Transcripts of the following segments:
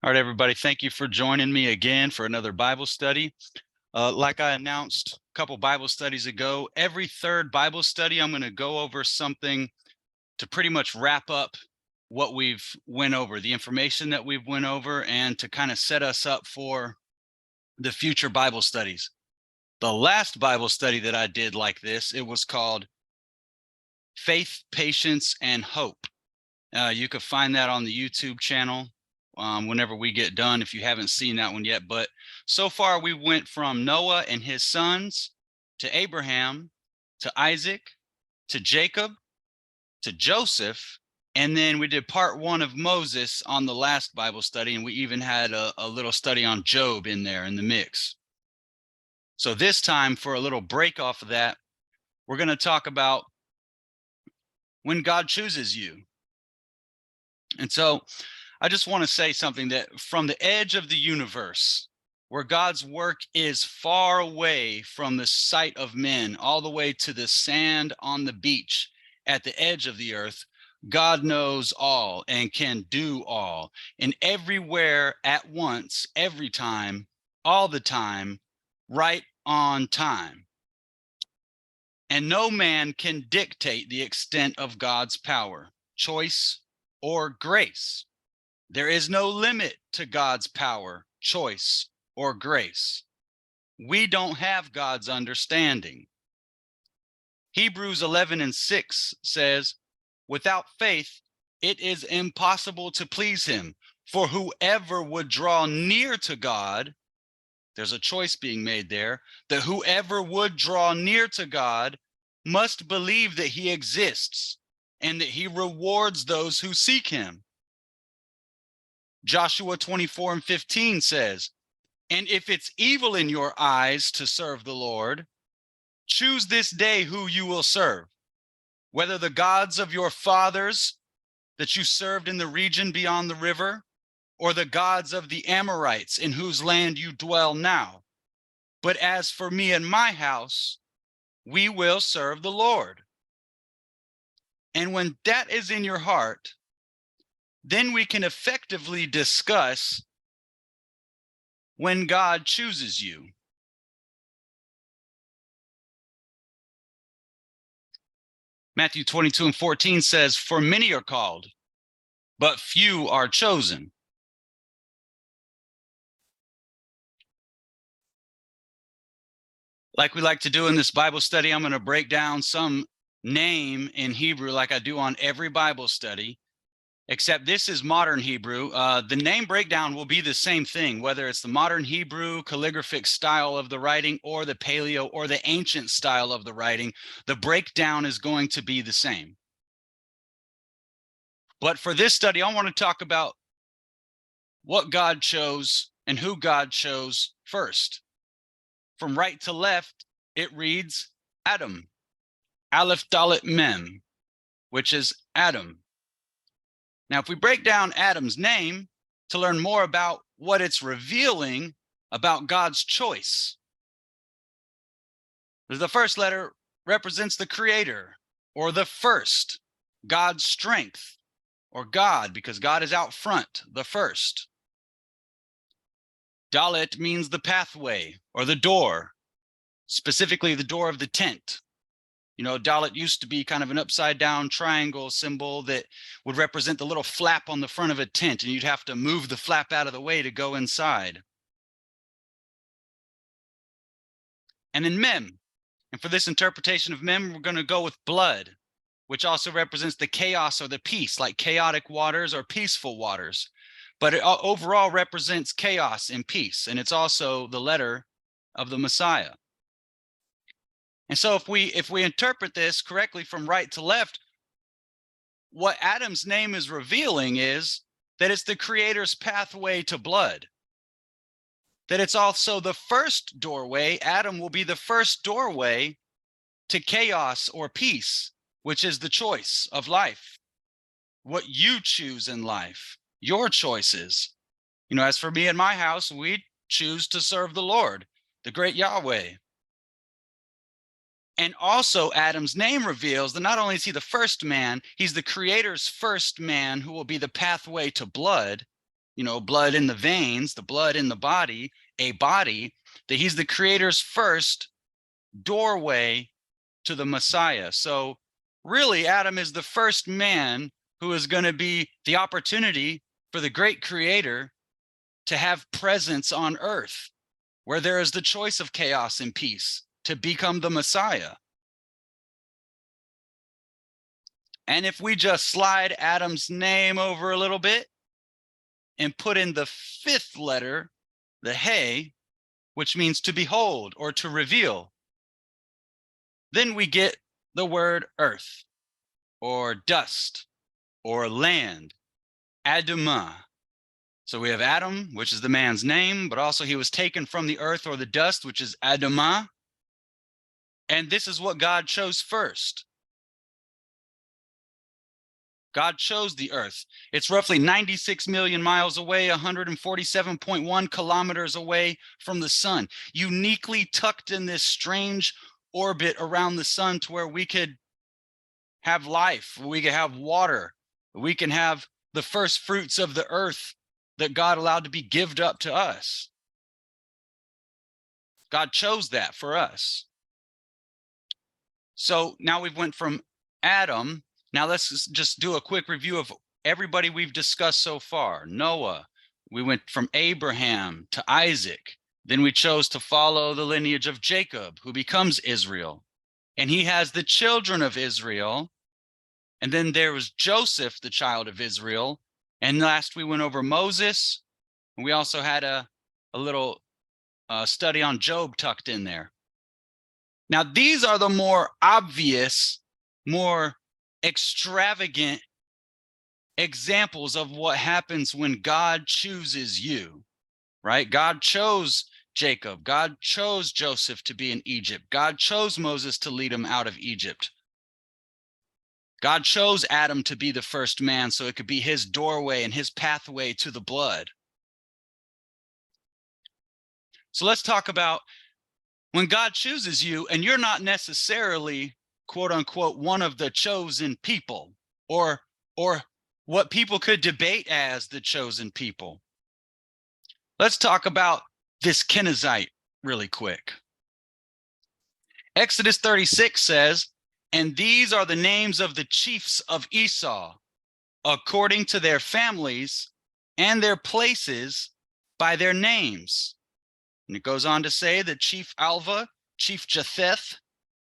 All right, everybody, thank you for joining me again for another Bible study. Like I announced a couple Bible studies ago, every third Bible study, I'm going to go over something to pretty much wrap up what we've went over, the information that we've went over, and to kind of set us up for the future Bible studies. The last Bible study that I did like this, it was called Faith, Patience, and Hope. You can find that on the YouTube channel whenever we get done, if you haven't seen that one yet. But so far, we went from Noah and his sons to Abraham, to Isaac, to Jacob, to Joseph, and then we did part one of Moses on the last Bible study, and we even had a little study on Job in there in the mix. So this time, for a little break off of that, we're going to talk about when God chooses you. And so I just want to say something, that from the edge of the universe, where God's work is far away from the sight of men, all the way to the sand on the beach at the edge of the earth, God knows all and can do all, and everywhere at once, every time, all the time, right on time. And no man can dictate the extent of God's power, choice, or grace. There is no limit to God's power, choice, or grace. We don't have God's understanding. Hebrews 11:6 says, without faith, it is impossible to please him. For whoever would draw near to God, there's a choice being made there, that whoever would draw near to God must believe that he exists and that he rewards those who seek him. Joshua 24:15 says, and if it's evil in your eyes to serve the Lord, choose this day who you will serve, whether the gods of your fathers that you served in the region beyond the river, or the gods of the Amorites in whose land you dwell now. But as for me and my house, we will serve the Lord. And when that is in your heart, then we can effectively discuss when God chooses you. Matthew 22:14 says, for many are called, but few are chosen. Like we like to do in this Bible study, I'm going to break down some name in Hebrew like I do on every Bible study, except this is modern Hebrew. The name breakdown will be the same thing, whether it's the modern Hebrew calligraphic style of the writing or the paleo or the ancient style of the writing. The breakdown is going to be the same. But for this study, I want to talk about what God chose and who God chose first. From right to left, it reads Adam, Aleph Dalet Mem, which is Adam. Now, if we break down Adam's name to learn more about what it's revealing about God's choice, the first letter represents the creator, or the first, God's strength, or God, because God is out front, the first. Dalet means the pathway or the door, specifically the door of the tent. You know, Dalet used to be kind of an upside down triangle symbol that would represent the little flap on the front of a tent, and you'd have to move the flap out of the way to go inside. And then Mem, and for this interpretation of Mem, we're going to go with blood, which also represents the chaos or the peace, like chaotic waters or peaceful waters. But it overall represents chaos and peace, and it's also the letter of the Messiah. And so if we interpret this correctly from right to left, what Adam's name is revealing is that it's the creator's pathway to blood. That it's also the first doorway. Adam will be the first doorway to chaos or peace, which is the choice of life. What you choose in life. Your choices. You know, as for me and my house, we choose to serve the Lord, the great Yahweh. And also Adam's name reveals that not only is he the first man, he's the creator's first man who will be the pathway to blood, blood in the veins, the blood in the body, a body, that he's the creator's first doorway to the Messiah. So really, Adam is the first man who is going to be the opportunity for the great creator to have presence on earth, where there is the choice of chaos and peace, to become the Messiah. And if we just slide Adam's name over a little bit and put in the fifth letter, the He, which means to behold or to reveal, then we get the word earth or dust or land, Adamah. So we have Adam, which is the man's name, but also he was taken from the earth or the dust, which is Adamah. And this is what God chose first. God chose the earth. It's roughly 96 million miles away, 147.1 kilometers away from the sun, uniquely tucked in this strange orbit around the sun to where we could have life, we could have water, we can have the first fruits of the earth that God allowed to be given up to us. God chose that for us. So now we've went from Adam. Now let's just do a quick review of everybody we've discussed so far. Noah, we went from Abraham to Isaac. Then we chose to follow the lineage of Jacob, who becomes Israel. And he has the children of Israel. And then there was Joseph, the child of Israel. And last we went over Moses. And we also had a little study on Job tucked in there. Now, these are the more obvious, more extravagant examples of what happens when God chooses you, right? God chose Jacob. God chose Joseph to be in Egypt. God chose Moses to lead him out of Egypt. God chose Adam to be the first man so it could be his doorway and his pathway to the blood. So let's talk about when God chooses you and you're not necessarily, quote unquote, one of the chosen people, or what people could debate as the chosen people. Let's talk about this Kenizzite really quick. Exodus 36 says, "And these are the names of the chiefs of Esau, according to their families and their places by their names." And it goes on to say that Chief Alva, Chief Japheth,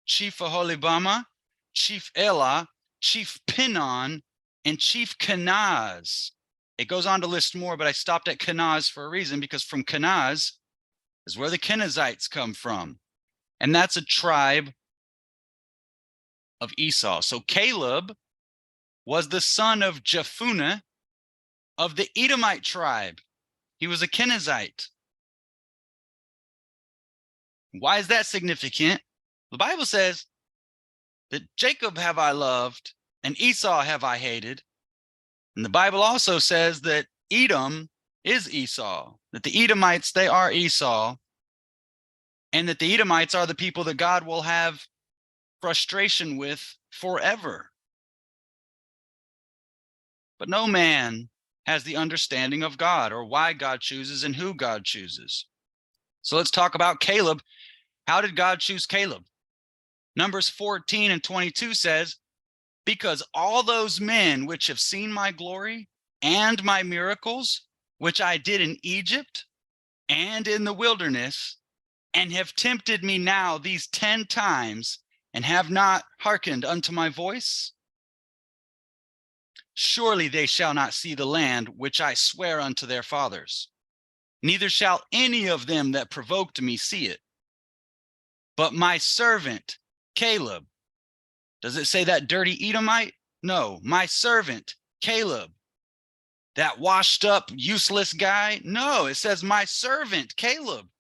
Chief Aholibama, Chief Elah, Chief Pinon, and Chief Kenaz. It goes on to list more, but I stopped at Kenaz for a reason, because from Kenaz is where the Kenizzites come from. And that's a tribe of Esau. So Caleb was the son of Jephunneh of the Edomite tribe. He was a Kenizzite. Why is that significant? The Bible says that Jacob have I loved and Esau have I hated. And the Bible also says that Edom is Esau, that the Edomites, they are Esau, and that the Edomites are the people that God will have frustration with forever. But no man has the understanding of God or why God chooses and who God chooses. So let's talk about Caleb. How did God choose Caleb? Numbers 14 and 22 says, "Because all those men which have seen my glory and my miracles, which I did in Egypt and in the wilderness, and have tempted me now these 10 times, and have not hearkened unto my voice, surely they shall not see the land which I swear unto their fathers, neither shall any of them that provoked me see it. But my servant Caleb," does it say that dirty Edomite? No, my servant Caleb, that washed up, useless guy? No, it says my servant Caleb,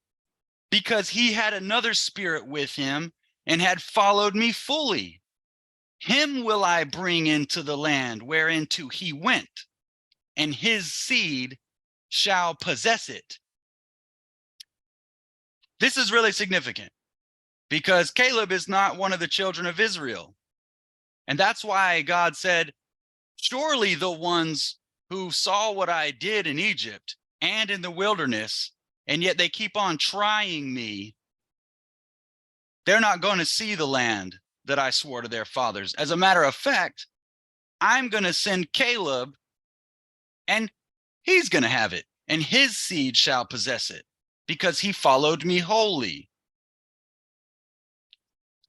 because he had another spirit with him and had followed me fully. Him will I bring into the land whereinto he went, and his seed shall possess it. This is really significant because Caleb is not one of the children of Israel. And that's why God said, surely the ones who saw what I did in Egypt and in the wilderness, and yet they keep on trying me, they're not going to see the land that I swore to their fathers. As a matter of fact, I'm going to send Caleb, and he's going to have it, and his seed shall possess it, because he followed me wholly.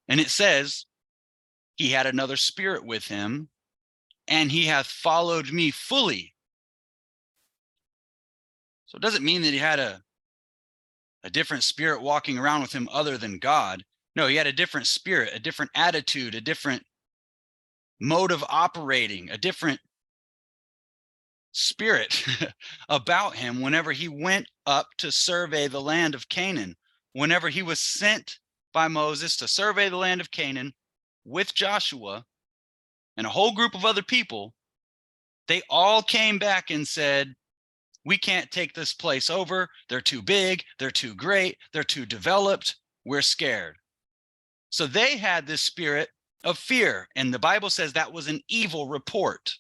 And it says, he had another spirit with him, and he hath followed me fully. So it doesn't mean that he had a different spirit walking around with him other than God. No, he had a different spirit, a different attitude, a different mode of operating, a different spirit about him whenever he went up to survey the land of Canaan. Whenever he was sent by Moses to survey the land of Canaan with Joshua and a whole group of other people, they all came back and said, we can't take this place over. They're too big. They're too great. They're too developed. We're scared. So they had this spirit of fear. And the Bible says that was an evil report.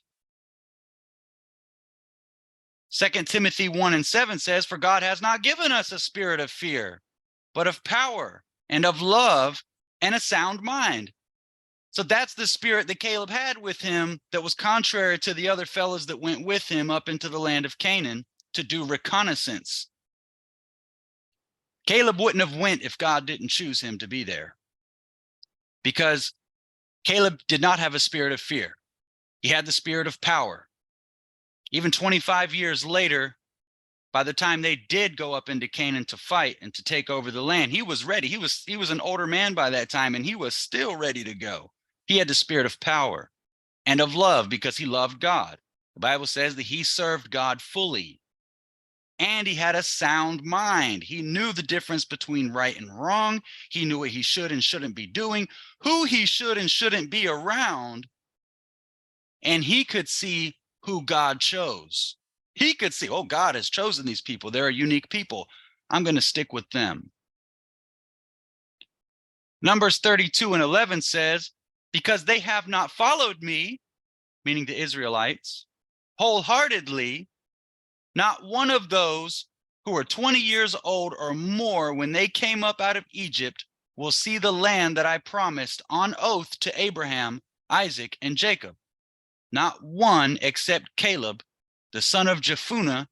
2 Timothy 1:7 says, for God has not given us a spirit of fear, but of power and of love and a sound mind. So that's the spirit that Caleb had with him that was contrary to the other fellows that went with him up into the land of Canaan to do reconnaissance. Caleb wouldn't have went if God didn't choose him to be there, because Caleb did not have a spirit of fear. He had the spirit of power. Even 25 years later, by the time they did go up into Canaan to fight and to take over the land, he was ready. He was an older man by that time, and he was still ready to go. He had the spirit of power and of love because he loved God. The Bible says that he served God fully. And he had a sound mind. He knew the difference between right and wrong. He knew what he should and shouldn't be doing, who he should and shouldn't be around. And he could see who God chose. He could see, oh, God has chosen these people. They're a unique people. I'm going to stick with them. Numbers 32:11 says, because they have not followed me, meaning the Israelites, wholeheartedly, not one of those who are 20 years old or more when they came up out of Egypt will see the land that I promised on oath to Abraham, Isaac, and Jacob. Not one except Caleb, the son of Jephunneh,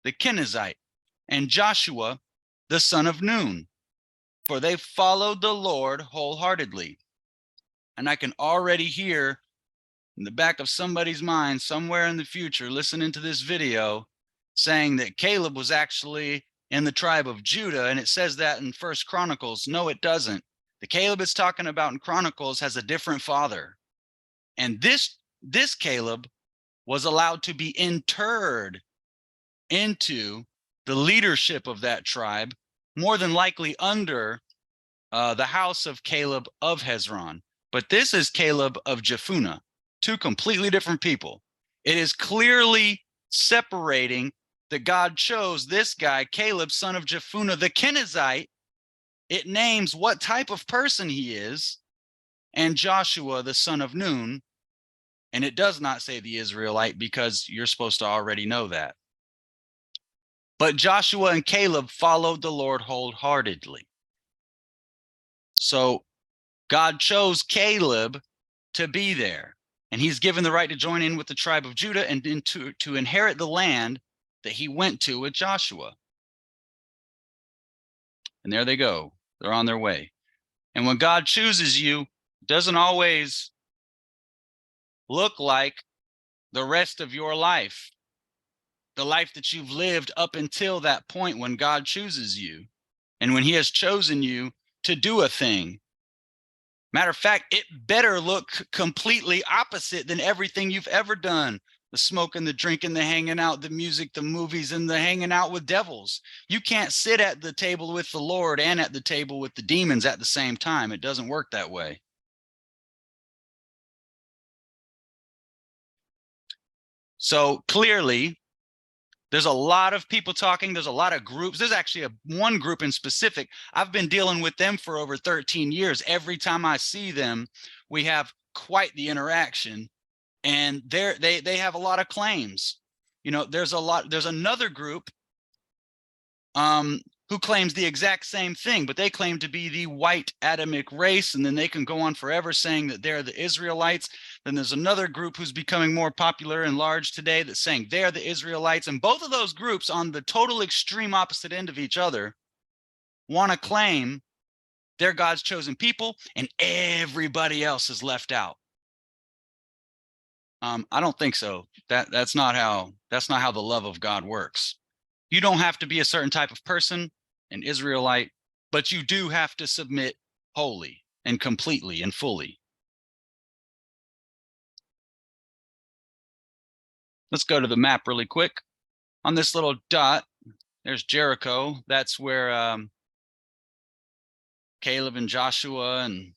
the Kenizzite, and Joshua, the son of Nun, for they followed the Lord wholeheartedly. And I can already hear in the back of somebody's mind somewhere in the future listening to this video saying that Caleb was actually in the tribe of Judah, and it says that in First Chronicles. No, it doesn't. The Caleb it's talking about in Chronicles has a different father. And this Caleb was allowed to be interred into the leadership of that tribe, more than likely under the house of Caleb of Hezron. But this is Caleb of Jephunneh, two completely different people. It is clearly separating that God chose this guy, Caleb, son of Jephunneh, the Kenizzite. It names what type of person he is, and Joshua, the son of Nun. And it does not say the Israelite, because you're supposed to already know that. But Joshua and Caleb followed the Lord wholeheartedly. So God chose Caleb to be there, and he's given the right to join in with the tribe of Judah and to inherit the land that he went to with Joshua. And there they go. They're on their way. And when God chooses you, it doesn't always look like the rest of your life, the life that you've lived up until that point when God chooses you and when he has chosen you to do a thing. Matter of fact, it better look completely opposite than everything you've ever done. The smoking, the drinking, the hanging out, the music, the movies, and the hanging out with devils. You can't sit at the table with the Lord and at the table with the demons at the same time. It doesn't work that way. So clearly, there's a lot of people talking. There's a lot of groups. There's actually one group in specific. I've been dealing with them for over 13 years. Every time I see them, we have quite the interaction. And they have a lot of claims. there's another group who claims the exact same thing, but they claim to be the white Adamic race, and then they can go on forever saying that they're the Israelites. Then there's another group who's becoming more popular and large today that's saying they're the Israelites. And both of those groups, on the total extreme opposite end of each other, want to claim they're God's chosen people and everybody else is left out. I don't think so. That's not how the love of God works. You don't have to be a certain type of person, an Israelite, but you do have to submit wholly and completely and fully. Let's go to the map really quick. On this little dot, there's Jericho. That's where Caleb and Joshua and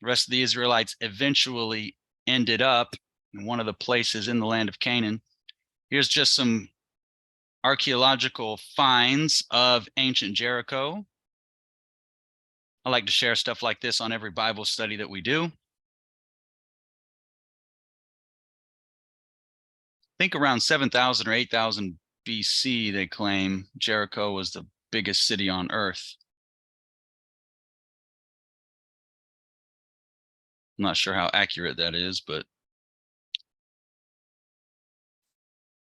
the rest of the Israelites eventually ended up in one of the places in the land of Canaan. Here's just some archaeological finds of ancient Jericho. I like to share stuff like this on every Bible study that we do. I think around 7,000 or 8,000 BC, they claim Jericho was the biggest city on earth. I'm not sure how accurate that is, but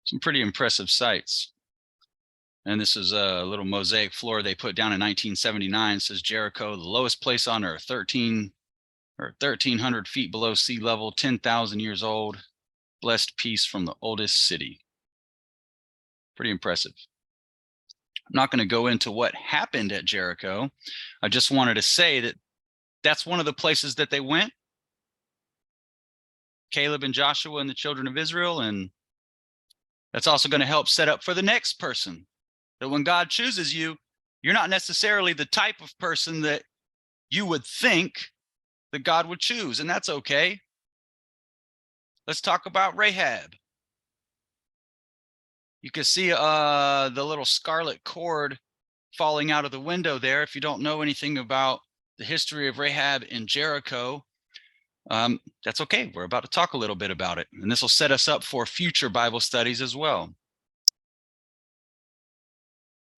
some pretty impressive sites. And this is a little mosaic floor they put down in 1979. It says Jericho, the lowest place on earth, 1,300 feet below sea level, 10,000 years old, blessed peace from the oldest city. Pretty impressive. I'm not going to go into what happened at Jericho. I just wanted to say that that's one of the places that they went. Caleb and Joshua and the children of Israel. And that's also going to help set up for the next person. That when God chooses you, you're not necessarily the type of person that you would think that God would choose, and that's okay. Let's talk about Rahab. You can see the little scarlet cord falling out of the window there. If you don't know anything about the history of Rahab in Jericho, that's okay. We're about to talk a little bit about it, and this will set us up for future Bible studies as well.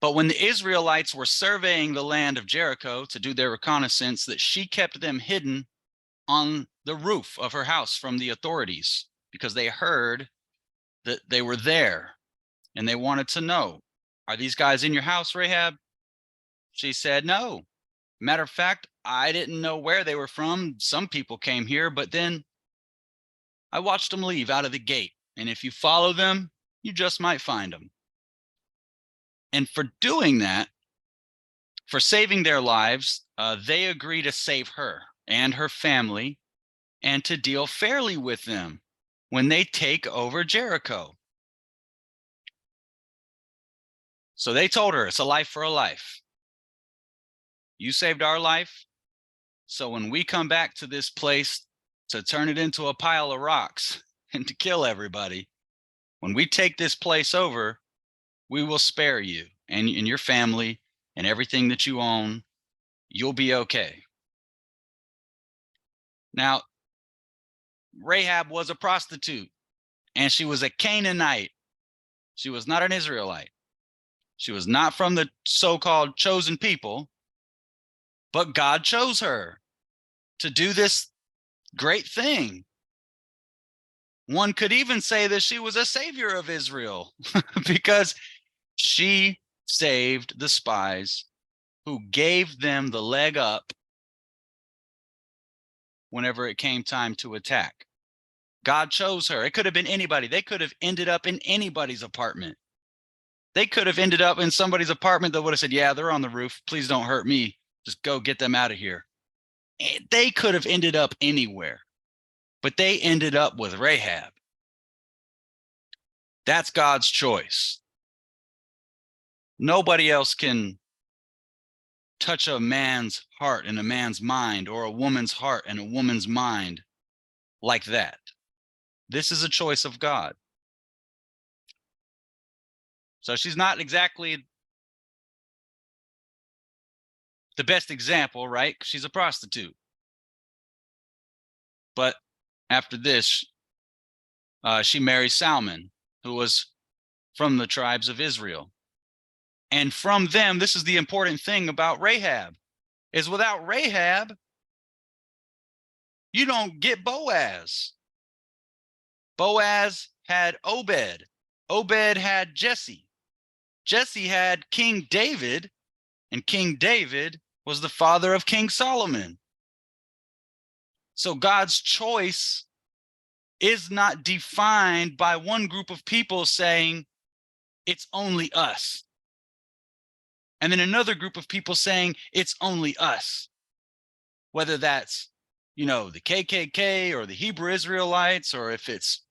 But when the Israelites were surveying the land of Jericho to do their reconnaissance, that she kept them hidden on the roof of her house from the authorities because they heard that they were there and they wanted to know, are these guys in your house, Rahab? She said, no. Matter of fact, I didn't know where they were from. Some people came here, but then I watched them leave out of the gate. And if you follow them, you just might find them. And for doing that, for saving their lives, they agree to save her and her family and to deal fairly with them when they take over Jericho. So they told her, it's a life for a life. You saved our life. So when we come back to this place to turn it into a pile of rocks and to kill everybody, when we take this place over, we will spare you and your family and everything that you own. You'll be okay. Now, Rahab was a prostitute and she was a Canaanite. She was not an Israelite. She was not from the so-called chosen people, but God chose her to do this great thing. One could even say that she was a savior of Israel because she saved the spies who gave them the leg up whenever it came time to attack. God chose her. It could have been anybody. They could have ended up in anybody's apartment. They could have ended up in somebody's apartment that would have said, yeah, they're on the roof. Please don't hurt me. Just go get them out of here. They could have ended up anywhere, but they ended up with Rahab. That's God's choice. Nobody else can touch a man's heart and a man's mind, or a woman's heart and a woman's mind like that. This is a choice of God. So she's not exactly the best example, right? She's a prostitute. But after this, she marries Salmon, who was from the tribes of Israel. And from them, this is the important thing about Rahab, is without Rahab, you don't get Boaz. Boaz had Obed. Obed had Jesse. Jesse had King David, and King David was the father of King Solomon. So God's choice is not defined by one group of people saying, it's only us. And then another group of people saying, it's only us. Whether that's, the KKK or the Hebrew Israelites, or if it's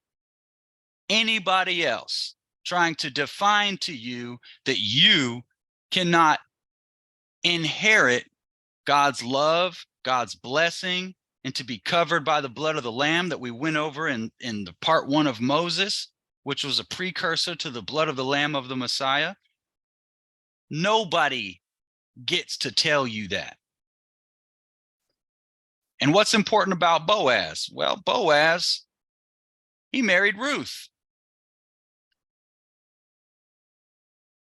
anybody else trying to define to you that you cannot inherit God's love, God's blessing, and to be covered by the blood of the Lamb that we went over in the part 1 of Moses, which was a precursor to the blood of the Lamb of the Messiah. Nobody gets to tell you that. And what's important about Boaz? Well, Boaz, he married Ruth.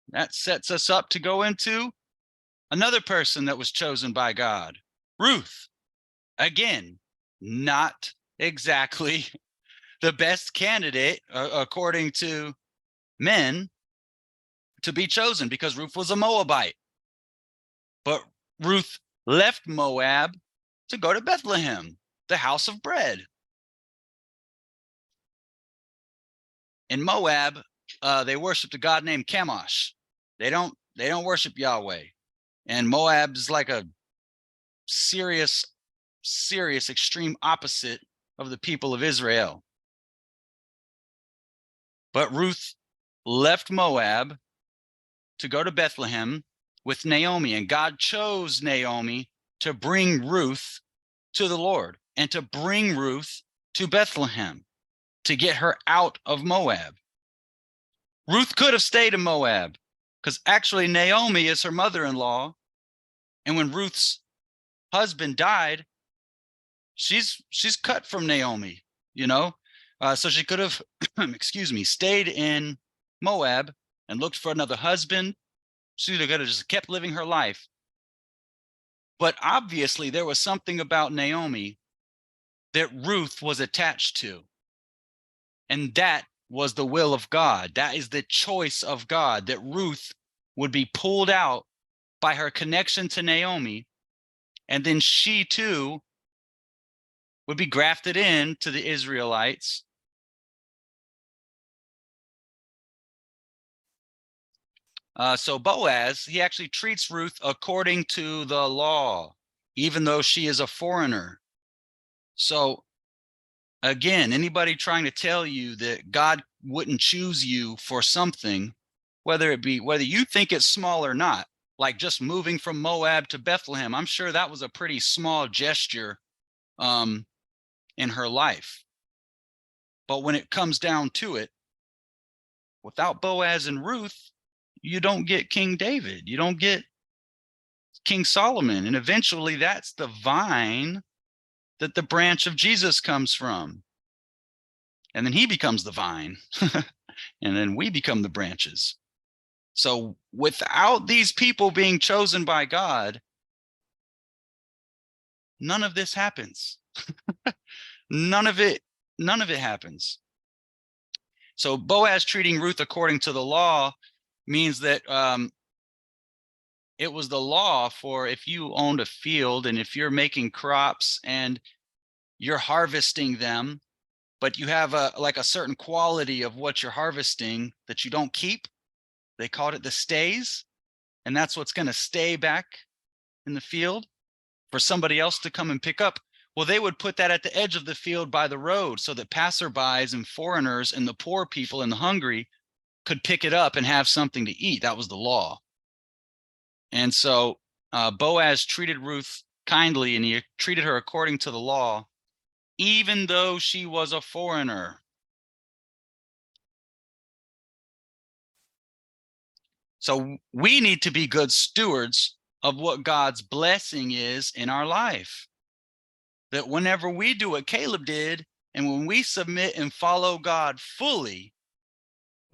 That sets us up to go into another person that was chosen by God, Ruth. Again, not exactly the best candidate, according to men, to be chosen, because Ruth was a Moabite. But Ruth left Moab to go to Bethlehem, the house of bread. In Moab, they worshiped a god named Chemosh. They don't worship Yahweh. And Moab is like a serious, extreme opposite of the people of Israel. But Ruth left Moab to go to Bethlehem with Naomi, and God chose Naomi to bring Ruth to the Lord and to bring Ruth to Bethlehem to get her out of Moab. Ruth could have stayed in Moab because actually Naomi is her mother-in-law, and when Ruth's husband died, she's cut from Naomi, so she could have stayed in Moab and looked for another husband. She could have just kept living her life. But obviously there was something about Naomi that Ruth was attached to, and that was the will of God. That is the choice of God, that Ruth would be pulled out by her connection to Naomi, and then she too would be grafted in to the Israelites. So Boaz, he actually treats Ruth according to the law, even though she is a foreigner. So again, anybody trying to tell you that God wouldn't choose you for something, whether you think it's small or not, like just moving from Moab to Bethlehem, I'm sure that was a pretty small gesture in her life. But when it comes down to it, without Boaz and Ruth, you don't get King David, you don't get King Solomon, and eventually that's the vine that the branch of Jesus comes from. And then he becomes the vine, and then we become the branches. So without these people being chosen by God, none of this happens. None of it happens. So Boaz treating Ruth according to the law means that it was the law for if you owned a field and if you're making crops and you're harvesting them, but you have a certain quality of what you're harvesting that you don't keep. They called it the stays, and that's what's going to stay back in the field for somebody else to come and pick up. Well, they would put that at the edge of the field by the road so that passerbys and foreigners and the poor people and the hungry could pick it up and have something to eat. That was the law. And so Boaz treated Ruth kindly, and he treated her according to the law, even though she was a foreigner. So we need to be good stewards of what God's blessing is in our life. That whenever we do what Caleb did, and when we submit and follow God fully,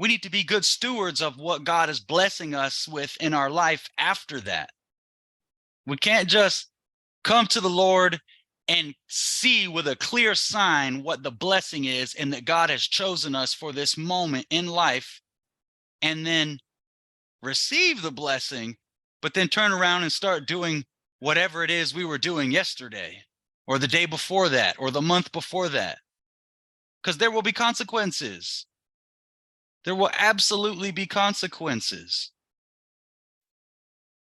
We need to be good stewards of what God is blessing us with in our life after that. We can't just come to the Lord and see with a clear sign what the blessing is and that God has chosen us for this moment in life, and then receive the blessing, but then turn around and start doing whatever it is we were doing yesterday or the day before that or the month before that. Because there will be consequences. There will absolutely be consequences.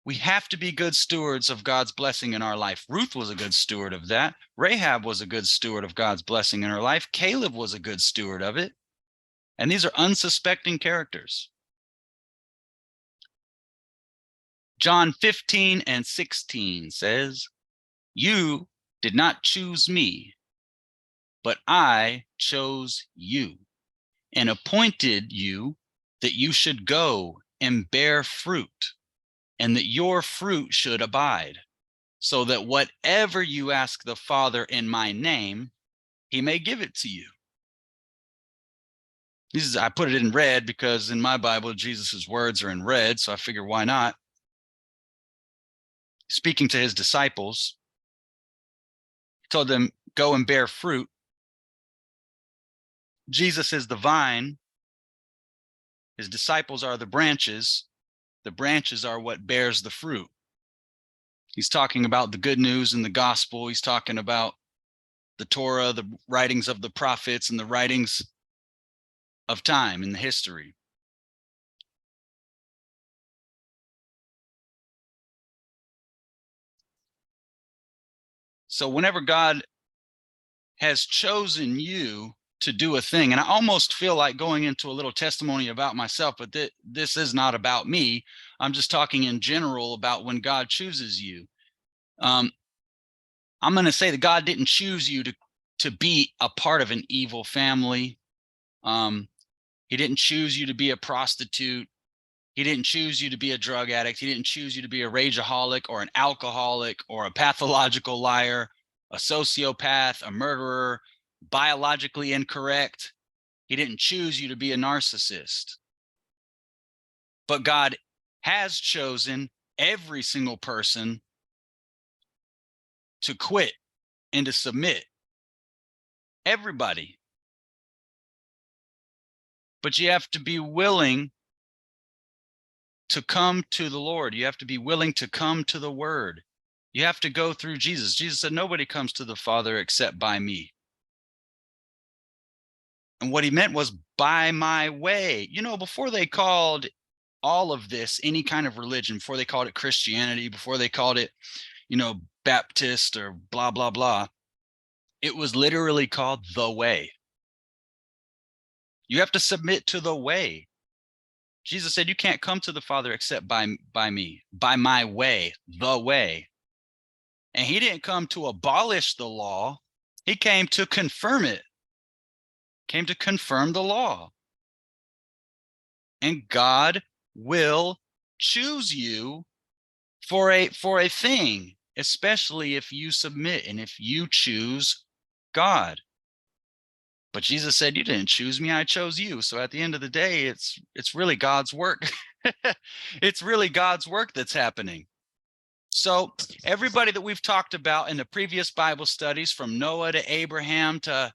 We have to be good stewards of God's blessing in our life. Ruth was a good steward of that. Rahab was a good steward of God's blessing in her life. Caleb was a good steward of it. And these are unsuspecting characters. John 15:16 says, "You did not choose me, but I chose you and appointed you that you should go and bear fruit, and that your fruit should abide, so that whatever you ask the Father in my name, he may give it to you." I put it in red because in my Bible, Jesus's words are in red, so I figure why not? Speaking to his disciples, he told them, go and bear fruit. Jesus is the vine. His disciples are the branches. The branches are what bears the fruit. He's talking about the good news and the gospel. He's talking about the Torah, the writings of the prophets, and the writings of time in the history. So whenever God has chosen you to do a thing, and I almost feel like going into a little testimony about myself, but this is not about me. I'm just talking in general about when God chooses you. I'm going to say that God didn't choose you to be a part of an evil family. He didn't choose you to be a prostitute. He didn't choose you to be a drug addict. He didn't choose you to be a rageaholic or an alcoholic or a pathological liar, a sociopath, a murderer, biologically incorrect. He didn't choose you to be a narcissist. But God has chosen every single person to quit and to submit. Everybody. But you have to be willing to come to the Lord. You have to be willing to come to the Word. You have to go through Jesus. Jesus said, nobody comes to the Father except by me. And what he meant was by my way. You know, before they called all of this any kind of religion, before they called it Christianity, before they called it, Baptist or blah, blah, blah, it was literally called the way. You have to submit to the way. Jesus said, you can't come to the Father except by me, by my way, the way. And he didn't come to abolish the law. He came to confirm it, came to confirm the law. And God will choose you for a thing, especially if you submit and if you choose God. But Jesus said, you didn't choose me, I chose you. So at the end of the day, it's really God's work. It's really God's work that's happening. So everybody that we've talked about in the previous Bible studies, from Noah to Abraham to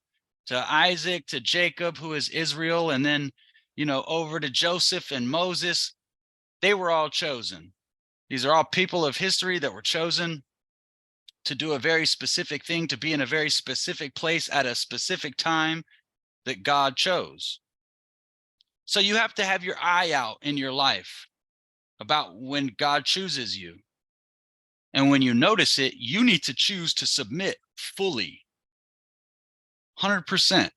Isaac to Jacob, who is Israel, and then, over to Joseph and Moses, they were all chosen. These are all people of history that were chosen to do a very specific thing, to be in a very specific place at a specific time that God chose. So you have to have your eye out in your life about when God chooses you. And when you notice it, you need to choose to submit fully, 100%.